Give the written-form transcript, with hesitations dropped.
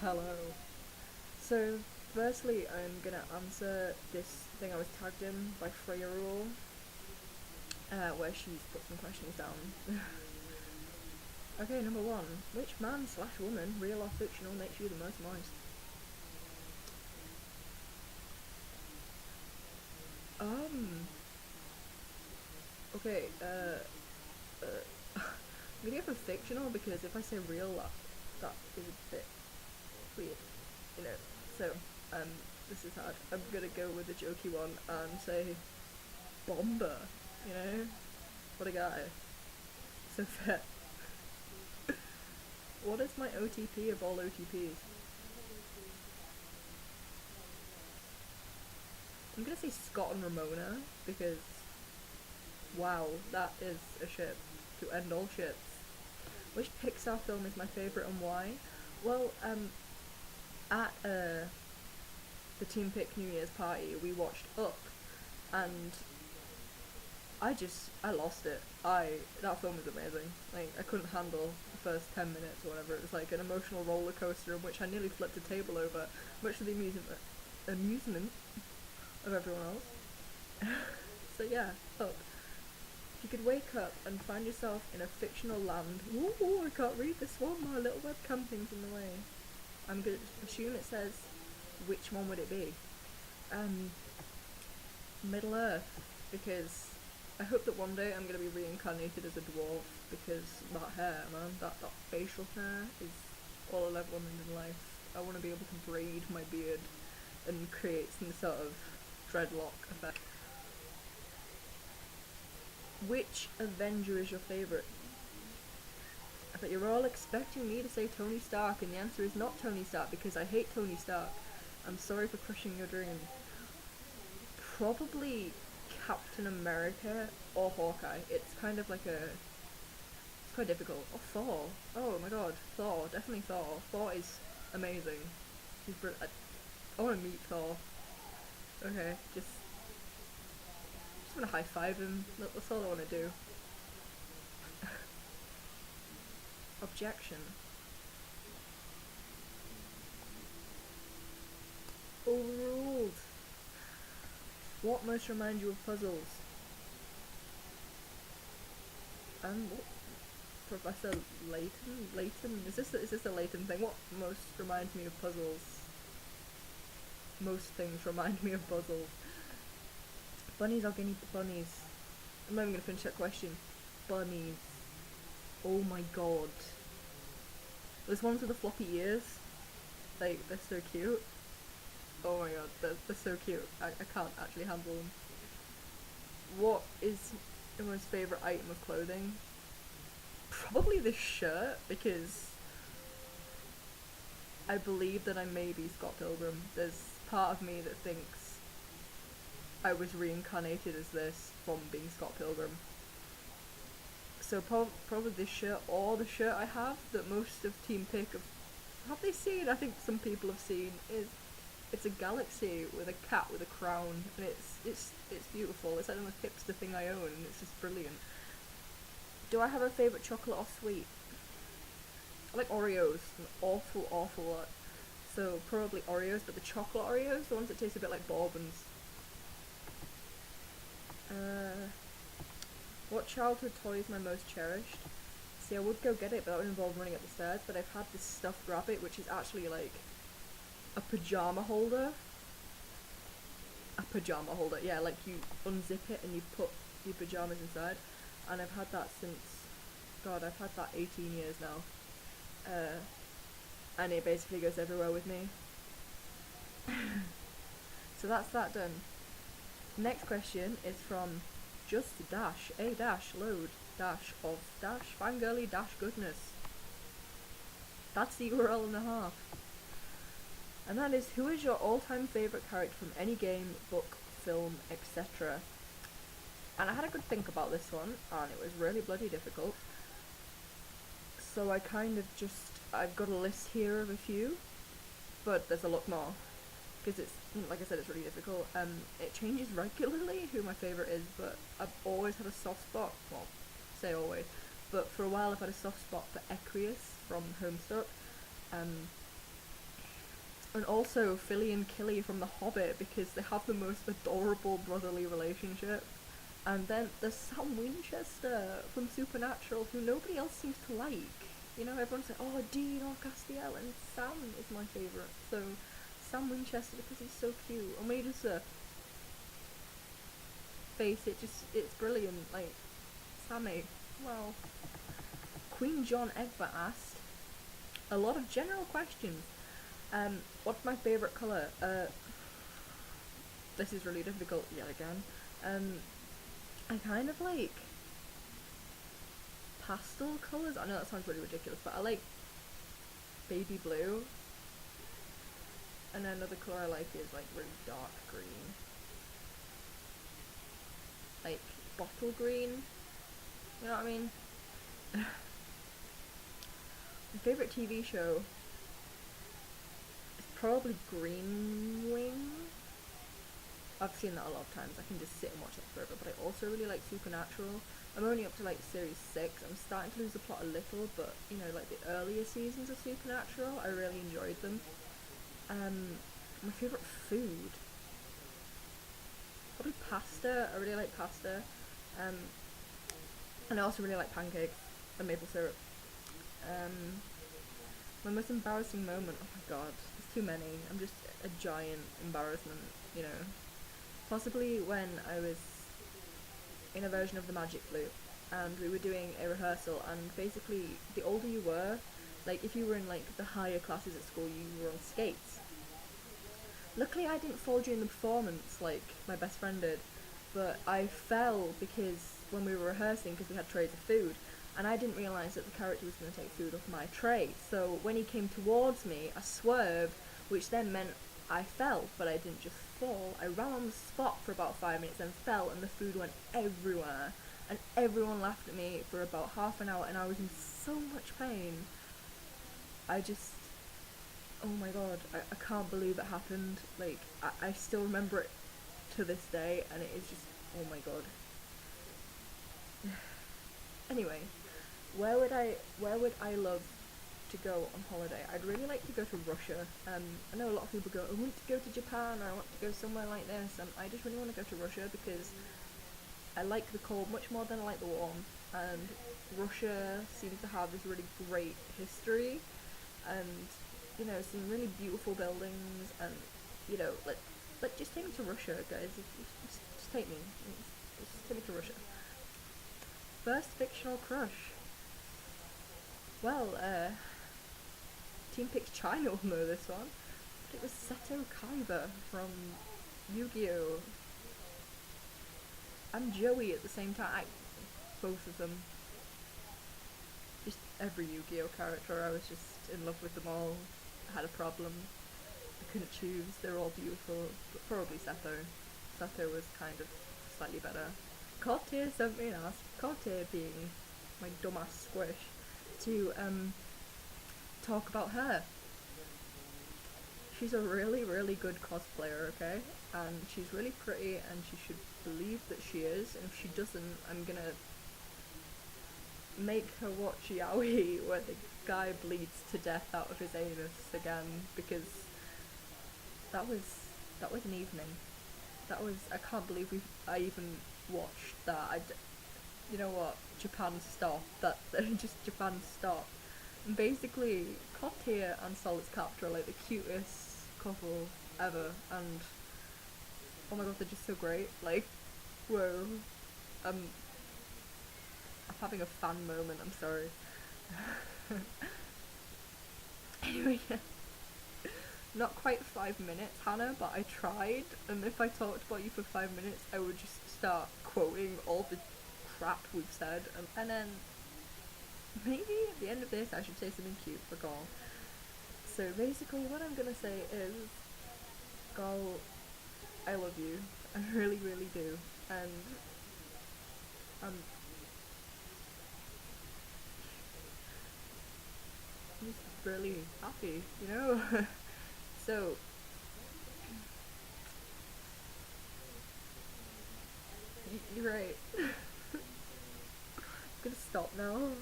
Hello. So, firstly, I'm gonna answer this thing I was tagged in by Freya Rule, where she's put some questions down. Okay, number one. Which man slash woman, real or fictional, makes you the most moist? Um, okay, I'm gonna go for fictional because if I say real, that is a bit weird, you know. So, um, this is hard. I'm gonna go with the jokey one and say Bomber, you know? What a guy. So fair. What is my OTP of all OTPs? I'm gonna say Scott and Ramona because, wow, that is a ship to end all ships. Which Pixar film is my favourite and why? Well, at the Team Pick New Year's party, we watched Up, and I lost it. That film was amazing. Like, I couldn't handle the first 10 minutes or whatever. It was like an emotional roller coaster in which I nearly flipped a table over, much to the amusement of everyone else. So yeah, Up. If you could wake up and find yourself in a fictional land, ooh, I can't read this one, my little webcam thing's in the way. I'm gonna assume it says, which one would it be? Um, Middle Earth, because I hope that one day I'm gonna be reincarnated as a dwarf, because that hair, man, that facial hair is all I'll ever wanted in life. I want to be able to braid my beard and create some sort of dreadlock effect. Which Avenger is your favourite? I bet you're all expecting me to say Tony Stark, and the answer is not Tony Stark because I hate Tony Stark. I'm sorry for crushing your dream. Probably Captain America or Hawkeye. It's kind of like it's quite difficult. Or Thor. Oh my god, Thor. Definitely Thor. Thor is amazing. I want to meet Thor. Okay, just want to high five him. That's all I want to do. Objection. Overruled. What most remind you of puzzles? What? Professor Layton? Layton? Is this a Layton thing? What most reminds me of puzzles? Most things remind me of puzzles. Bunnies or guinea bunnies? I'm not even gonna finish that question. Bunnies. Oh my god. Those ones with the floppy ears. Like, they're so cute. Oh my god, they're so cute. I can't actually handle them. What is your most favourite item of clothing? Probably this shirt, because I believe that I may be Scott Pilgrim. There's part of me that thinks I was reincarnated as this from being Scott Pilgrim. So probably this shirt or the shirt I have that most of Team Pick have they seen? I think some people have seen. It's a galaxy with a cat with a crown, and it's beautiful. It's like the most hipster thing I own, and it's just brilliant. Do I have a favourite chocolate or sweet? I like Oreos an awful lot. So probably Oreos, but the chocolate Oreos, the ones that taste a bit like bourbons. What childhood toy is my most cherished? See, I would go get it, but that would involve running up the stairs, but I've had this stuffed rabbit, which is actually like a pajama holder. A pajama holder, yeah, like you unzip it and you put your pajamas inside. And I've had that since, God, I've had that 18 years now. And it basically goes everywhere with me. So that's that done. Next question is from just dash, a dash, load, dash, of, dash, fangirly, dash, goodness. That's the URL and a half. And that is, who is your all-time favourite character from any game, book, film, etc.? And I had a good think about this one, and it was really bloody difficult. So I kind of I've got a list here of a few, but there's a lot more. Because it's, like I said, it's really difficult. It changes regularly who my favourite is, but I've always had a soft spot, well, say always, but for a while I've had a soft spot for Equius from Homestuck. And also Philly and Killy from The Hobbit, because they have the most adorable brotherly relationship. And then there's Sam Winchester from Supernatural, who nobody else seems to like. You know, everyone's like, oh, Dean or Castiel, and Sam is my favourite. So, Sam Winchester, because he's so cute. And when he does a face, it's brilliant. Like, Sammy, wow. Queen John Egbert asked a lot of general questions. What's my favourite colour? This is really difficult yet again. I kind of like pastel colours. I know that sounds really ridiculous, but I like baby blue. And then another colour I like is like really dark green. Like bottle green. You know what I mean? My favourite TV show is probably Green Wing. I've seen that a lot of times. I can just sit and watch that forever. But I also really like Supernatural. I'm only up to like series 6. I'm starting to lose the plot a little, but you know, like the earlier seasons of Supernatural, I really enjoyed them. My favourite food, probably pasta. I really like pasta. And I also really like pancakes and maple syrup. My most embarrassing moment, oh my god, there's too many. I'm just a giant embarrassment, you know. Possibly when I was in a version of the Magic Flute and we were doing a rehearsal, and basically the older you were, like if you were in like the higher classes at school, you were on skates. Luckily I didn't fall during the performance like my best friend did, but I fell because when we were rehearsing, because we had trays of food, and I didn't realise that the character was going to take food off my tray. So when he came towards me, I swerved, which then meant I fell, but I didn't just fall. I ran on the spot for about 5 minutes, then fell, and the food went everywhere. And everyone laughed at me for about half an hour, and I was in so much pain. Oh my god, I can't believe it happened. Like, I still remember it to this day, and it is just, oh my god. Anyway, where would I love to go on holiday? I'd really like to go to Russia. I know a lot of people go, I want to go to Japan, or I want to go somewhere like this, and I just really want to go to Russia because I like the cold much more than I like the warm, and Russia seems to have this really great history, and you know, some really beautiful buildings, and you know, just take me to Russia, guys. Just take me. Just take me to Russia. First fictional crush. Well, Team Picks China will know this one, but it was Seto Kaiba from Yu-Gi-Oh! And Joey at the same time. Both of them. Just every Yu-Gi-Oh! Character, I was just in love with them all. I had a problem. I couldn't choose. They were all beautiful, but probably Seto. Seto was kind of slightly better. Kote sent me an ask, Kote being my dumbass squish, to talk about her. She's a really, really good cosplayer, okay? And she's really pretty, and she should believe that she is, and if she doesn't, I'm gonna make her watch Yaoi where the guy bleeds to death out of his anus again, because that was an evening. I can't believe I even watched that. You know what? Japan stop. Japan stop. And basically, Kotia and Solid's Captor are like the cutest couple ever, and oh my god, they're just so great. Like, whoa. I'm having a fan moment, I'm sorry. Anyway, yeah. Not quite 5 minutes, Hannah, but I tried, and if I talked about you for 5 minutes, I would just start quoting all the crap we've said, and then maybe at the end of this I should say something cute for Gol. So basically what I'm gonna say is, Gol, I love you. I really, really do. And I'm just really happy, you know? So you're right. I'm gonna stop now.